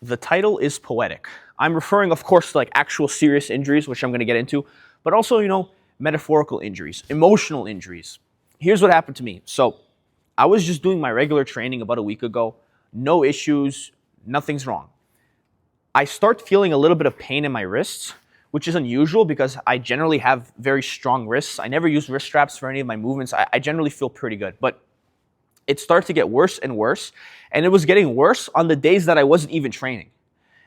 The title is poetic. I'm referring, of course, to like actual serious injuries, which I'm going to get into, but also, metaphorical injuries, emotional injuries. Here's what happened to me. So I was just doing my regular training about a week ago. No issues, nothing's wrong. I start feeling a little bit of pain in my wrists, which is unusual because I generally have very strong wrists. I never use wrist straps for any of my movements. I generally feel pretty good, but it started to get worse and worse, and it was getting worse on the days that I wasn't even training.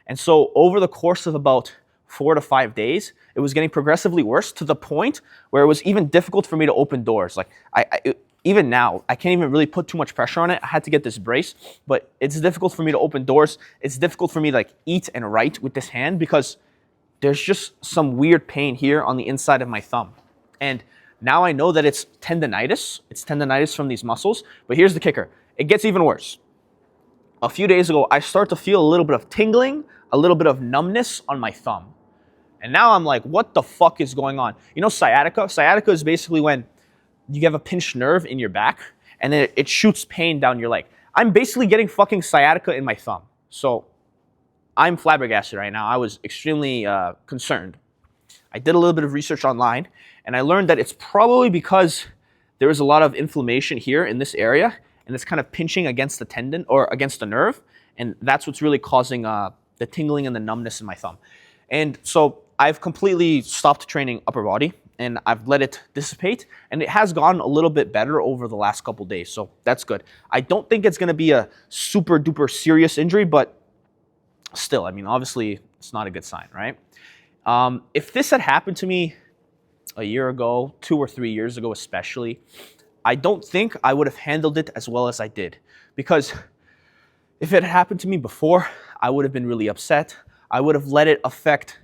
And so over the course of about 4 to 5 days, it was getting progressively worse to the point where it was even difficult for me to open doors. Like even now, I can't even really put too much pressure on it. I had to get this brace, but it's difficult for me to open doors. It's difficult for me to eat and write with this hand because there's just some weird pain here on the inside of my thumb. And now I know that it's tendonitis. It's tendonitis from these muscles. But here's the kicker. It gets even worse. A few days ago, I start to feel a little bit of tingling, a little bit of numbness on my thumb. And now I'm like, what the fuck is going on? You know sciatica? Sciatica is basically when you have a pinched nerve in your back and then it shoots pain down your leg. I'm basically getting fucking sciatica in my thumb. So I'm flabbergasted right now. I was extremely concerned. I did a little bit of research online and I learned that it's probably because there is a lot of inflammation here in this area and it's kind of pinching against the tendon or against the nerve, and that's what's really causing the tingling and the numbness in my thumb. And so I've completely stopped training upper body and I've let it dissipate, and it has gone a little bit better over the last couple days, so that's good. I don't think it's going to be a super duper serious injury, but still, I mean, obviously it's not a good sign, right? If this had happened to me a year ago, 2 or 3 years ago especially, I don't think I would have handled it as well as I did, because if it had happened to me before, I would have been really upset. I would have let it affect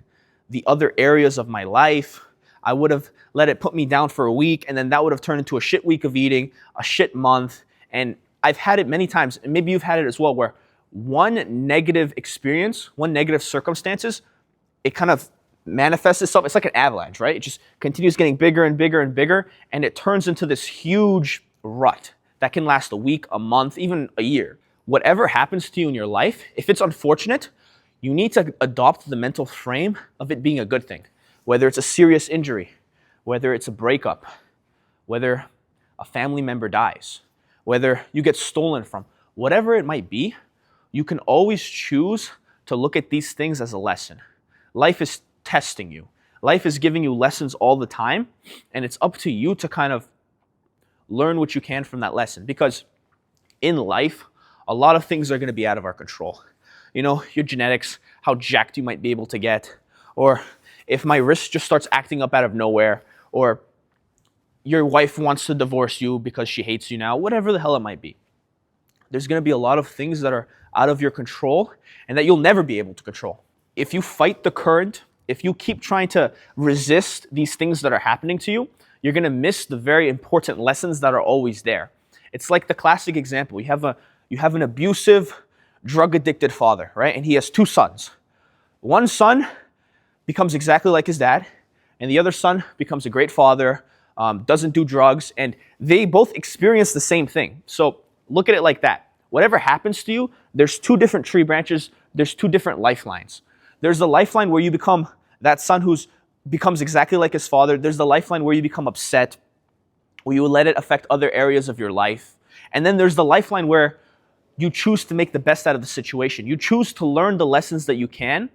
the other areas of my life. I would have let it put me down for a week, and then that would have turned into a shit week of eating, a shit month. And I've had it many times, and maybe you've had it as well, where one negative experience, one negative circumstances, it kind of manifests itself. It's like an avalanche, right? It just continues getting bigger and bigger and bigger, and it turns into this huge rut that can last a week, a month, even a year. Whatever happens to you in your life, if it's unfortunate, you need to adopt the mental frame of it being a good thing. Whether it's a serious injury, whether it's a breakup, whether a family member dies, whether you get stolen from, whatever it might be, you can always choose to look at these things as a lesson. Life is testing you. Life is giving you lessons all the time, and it's up to you to kind of learn what you can from that lesson. Because in life, a lot of things are going to be out of our control. You know, your genetics, how jacked you might be able to get, or if my wrist just starts acting up out of nowhere, or your wife wants to divorce you because she hates you now, whatever the hell it might be. There's going to be a lot of things that are out of your control and that you'll never be able to control. If you fight the current, if you keep trying to resist these things that are happening to you, you're going to miss the very important lessons that are always there. It's like the classic example. You have an abusive, drug-addicted father, right? And he has 2 sons. One son becomes exactly like his dad, and the other son becomes a great father, doesn't do drugs, and they both experience the same thing. So look at it like that. Whatever happens to you, there's 2 different tree branches, there's 2 different lifelines. There's the lifeline where you become that son who becomes exactly like his father. There's the lifeline where you become upset, where you let it affect other areas of your life. And then there's the lifeline where you choose to make the best out of the situation. You choose to learn the lessons that you can.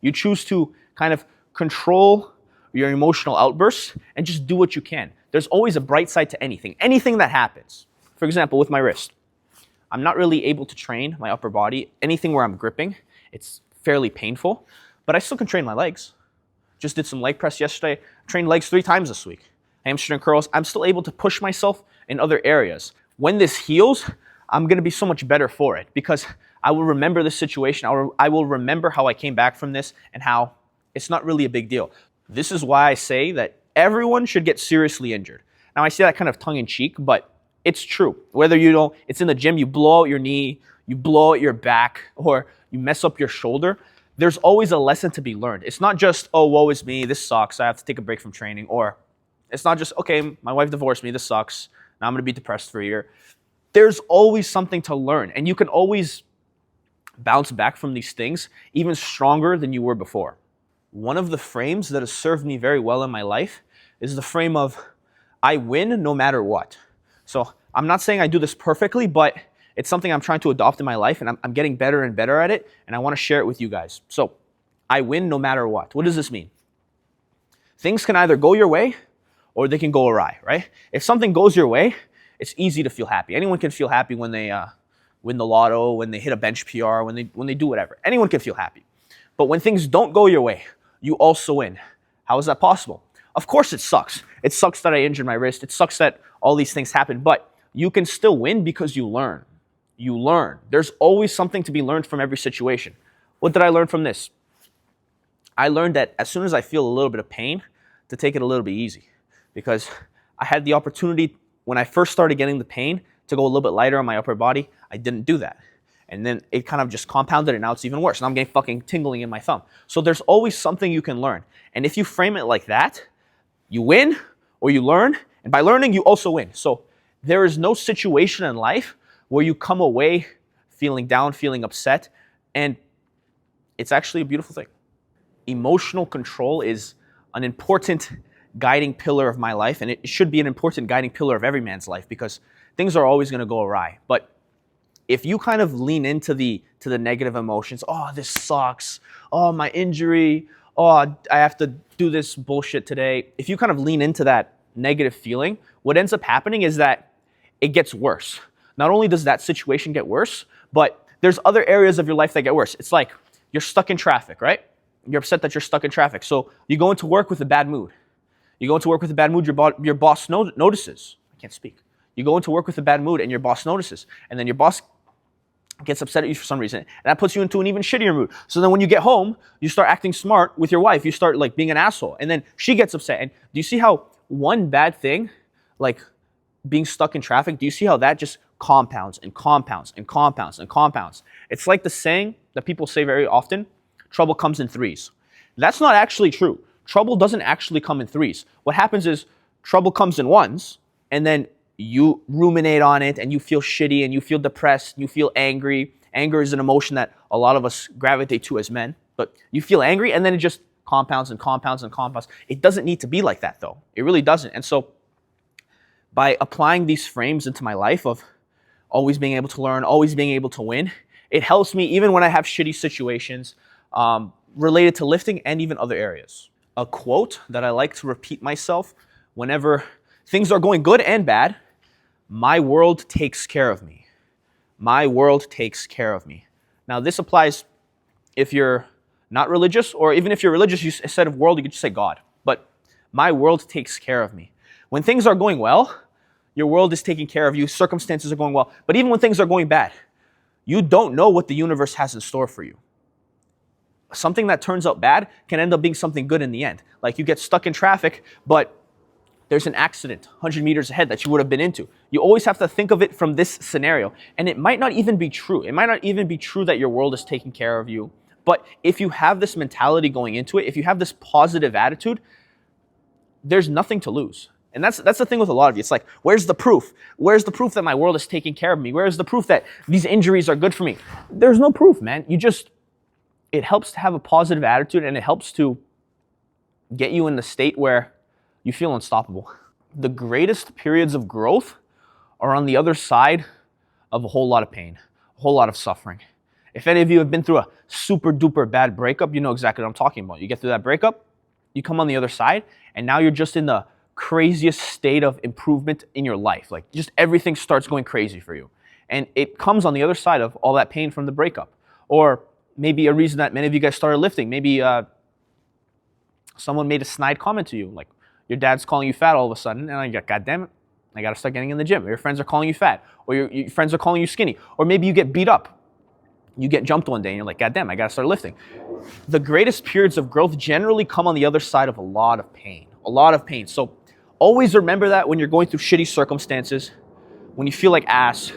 You choose to kind of control your emotional outbursts and just do what you can. There's always a bright side to anything that happens. For example, with my wrist, I'm not really able to train my upper body. Anything where I'm gripping, it's fairly painful, but I still can train my legs. Just did some leg press yesterday. Trained legs 3 times this week. Hamstring curls. I'm still able to push myself in other areas. When this heals, I'm going to be so much better for it because I will remember this situation. I will remember how I came back from this and how it's not really a big deal. This is why I say that everyone should get seriously injured. Now, I say that kind of tongue in cheek, but it's true. Whether it's in the gym, you blow out your knee, you blow out your back, or you mess up your shoulder, there's always a lesson to be learned. It's not just, oh, woe is me, this sucks, I have to take a break from training. Or it's not just, okay, my wife divorced me, this sucks, now I'm going to be depressed for a year. There's always something to learn, and you can always bounce back from these things even stronger than you were before. One of the frames that has served me very well in my life is the frame of I win no matter what. So I'm not saying I do this perfectly, but it's something I'm trying to adopt in my life, and I'm getting better and better at it, and I want to share it with you guys. So I win no matter what. What does this mean? Things can either go your way or they can go awry, right? If something goes your way, it's easy to feel happy. Anyone can feel happy when they win the lotto, when they hit a bench PR, when they do whatever. Anyone can feel happy. But when things don't go your way, you also win. How is that possible? Of course it sucks. It sucks that I injured my wrist. It sucks that all these things happen, but you can still win because you learn. You learn. There's always something to be learned from every situation. What did I learn from this? I learned that as soon as I feel a little bit of pain, to take it a little bit easy, because I had the opportunity when I first started getting the pain to go a little bit lighter on my upper body. I didn't do that. And then it kind of just compounded, and now it's even worse. Now I'm getting fucking tingling in my thumb. So there's always something you can learn. And if you frame it like that, you win or you learn. And by learning, you also win. So there is no situation in life where you come away feeling down, feeling upset. And it's actually a beautiful thing. Emotional control is an important guiding pillar of my life. And it should be an important guiding pillar of every man's life, because things are always going to go awry. But if you kind of lean into the negative emotions, oh, this sucks, oh, my injury, oh, I have to do this bullshit today. If you kind of lean into that negative feeling, what ends up happening is that it gets worse. Not only does that situation get worse, but there's other areas of your life that get worse. It's like you're stuck in traffic, right? You're upset that you're stuck in traffic. So you go into work with a bad mood. You go into work with a bad mood, your boss notices. I can't speak. You go into work with a bad mood and your boss notices. And then your boss gets upset at you for some reason. And that puts you into an even shittier mood. So then when you get home, you start acting smart with your wife. You start like being an asshole. And then she gets upset. And do you see how one bad thing, like being stuck in traffic, do you see how that just compounds and compounds and compounds and compounds? It's like the saying that people say very often, trouble comes in threes. That's not actually true. Trouble doesn't actually come in threes. What happens is trouble comes in ones, and then you ruminate on it, and you feel shitty, and you feel depressed, you feel angry. Anger is an emotion that a lot of us gravitate to as men, but you feel angry, and then it just compounds and compounds and compounds. It doesn't need to be like that, though. It really doesn't. And so by applying these frames into my life of always being able to learn, always being able to win, it helps me even when I have shitty situations related to lifting and even other areas. A quote that I like to repeat myself whenever things are going good and bad: my world takes care of me. My world takes care of me. Now this applies if you're not religious, or even if you're religious, instead of world, you could just say God. But my world takes care of me. When things are going well, your world is taking care of you, circumstances are going well. But even when things are going bad, you don't know what the universe has in store for you. Something that turns out bad can end up being something good in the end. Like you get stuck in traffic, but there's an accident 100 meters ahead that you would have been into. You always have to think of it from this scenario. And it might not even be true. It might not even be true that your world is taking care of you. But if you have this mentality going into it, if you have this positive attitude, there's nothing to lose. And that's the thing with a lot of you. It's like, where's the proof? Where's the proof that my world is taking care of me? Where's the proof that these injuries are good for me? There's no proof, man. It helps to have a positive attitude, and it helps to get you in the state where you feel unstoppable. The greatest periods of growth are on the other side of a whole lot of pain, a whole lot of suffering. If any of you have been through a super duper bad breakup, you know exactly what I'm talking about. You get through that breakup, you come on the other side, and now you're just in the craziest state of improvement in your life. Like just everything starts going crazy for you. And it comes on the other side of all that pain from the breakup. Or maybe a reason that many of you guys started lifting. Maybe someone made a snide comment to you, like your dad's calling you fat all of a sudden, and you're like, God damn it, I gotta start getting in the gym. Or your friends are calling you fat, or your friends are calling you skinny, or maybe you get beat up. You get jumped one day and you're like, God damn, I gotta start lifting. The greatest periods of growth generally come on the other side of a lot of pain. A lot of pain. So always remember that when you're going through shitty circumstances, when you feel like ass,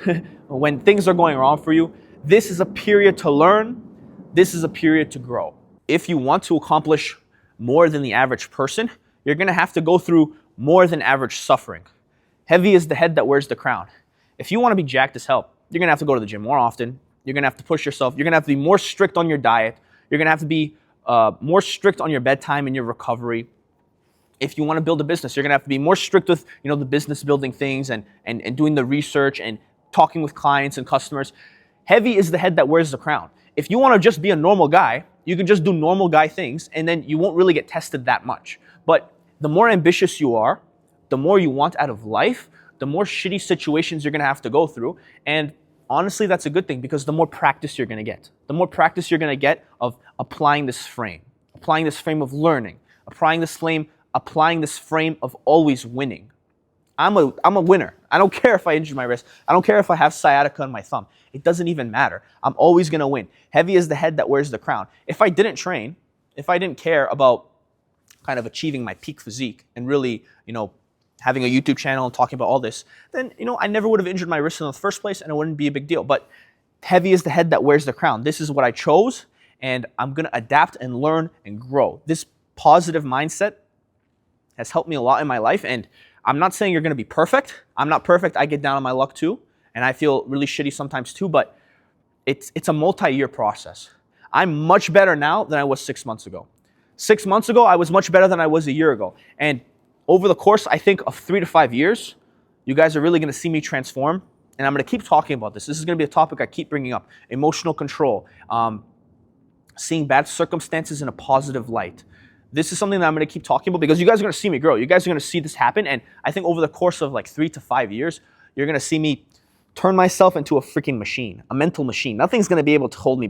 when things are going wrong for you, this is a period to learn. This is a period to grow. If you want to accomplish more than the average person, you're gonna have to go through more than average suffering. Heavy is the head that wears the crown. If you wanna be jacked as hell, you're gonna have to go to the gym more often. You're going to have to push yourself. You're going to have to be more strict on your diet. You're going to have to be more strict on your bedtime and your recovery. If you want to build a business, you're going to have to be more strict with, the business building things and doing the research and talking with clients and customers. Heavy is the head that wears the crown. If you want to just be a normal guy, you can just do normal guy things, and then you won't really get tested that much. But the more ambitious you are, the more you want out of life, the more shitty situations you're going to have to go through. And honestly, that's a good thing, because the more practice you're going to get. The more practice you're going to get of applying this frame of learning, applying this frame of always winning. I'm a winner. I don't care if I injure my wrist. I don't care if I have sciatica on my thumb. It doesn't even matter. I'm always going to win. Heavy is the head that wears the crown. If I didn't train, if I didn't care about kind of achieving my peak physique and really, having a YouTube channel and talking about all this, then, I never would have injured my wrist in the first place, and it wouldn't be a big deal. But heavy is the head that wears the crown. This is what I chose, and I'm going to adapt and learn and grow. This positive mindset has helped me a lot in my life, and I'm not saying you're going to be perfect. I'm not perfect. I get down on my luck too, and I feel really shitty sometimes too, but it's a multi-year process. I'm much better now than I was 6 months ago. 6 months ago, I was much better than I was a year ago. And over the course, I think, of 3 to 5 years, you guys are really going to see me transform, and I'm going to keep talking about this. This is going to be a topic I keep bringing up. Emotional control, seeing bad circumstances in a positive light. This is something that I'm going to keep talking about, because you guys are going to see me grow. You guys are going to see this happen. And I think over the course of like 3 to 5 years, you're going to see me turn myself into a freaking machine, a mental machine. Nothing's going to be able to hold me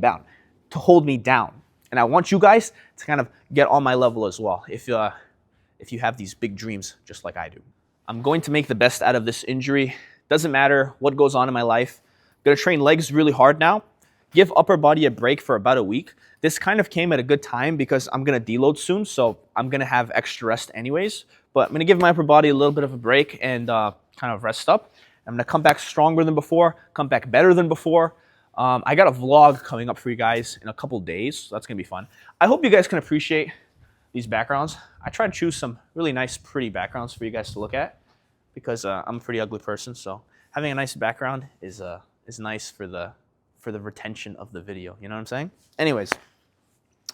down. And I want you guys to kind of get on my level as well, if you have these big dreams just like I do. I'm going to make the best out of this injury. Doesn't matter what goes on in my life. I'm going to train legs really hard now. Give upper body a break for about a week. This kind of came at a good time because I'm going to deload soon, so I'm going to have extra rest anyways. But I'm going to give my upper body a little bit of a break and kind of rest up. I'm going to come back stronger than before, come back better than before. I got a vlog coming up for you guys in a couple days, so that's going to be fun. I hope you guys can appreciate these backgrounds. I try to choose some really nice, pretty backgrounds for you guys to look at, because I'm a pretty ugly person, so having a nice background is nice for the retention of the video. You know what I'm saying? Anyways,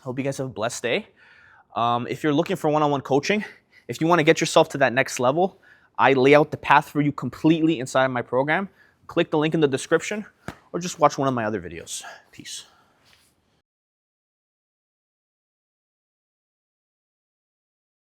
hope you guys have a blessed day. If you're looking for one-on-one coaching, if you want to get yourself to that next level, I lay out the path for you completely inside of my program. Click the link in the description, or just watch one of my other videos. Peace.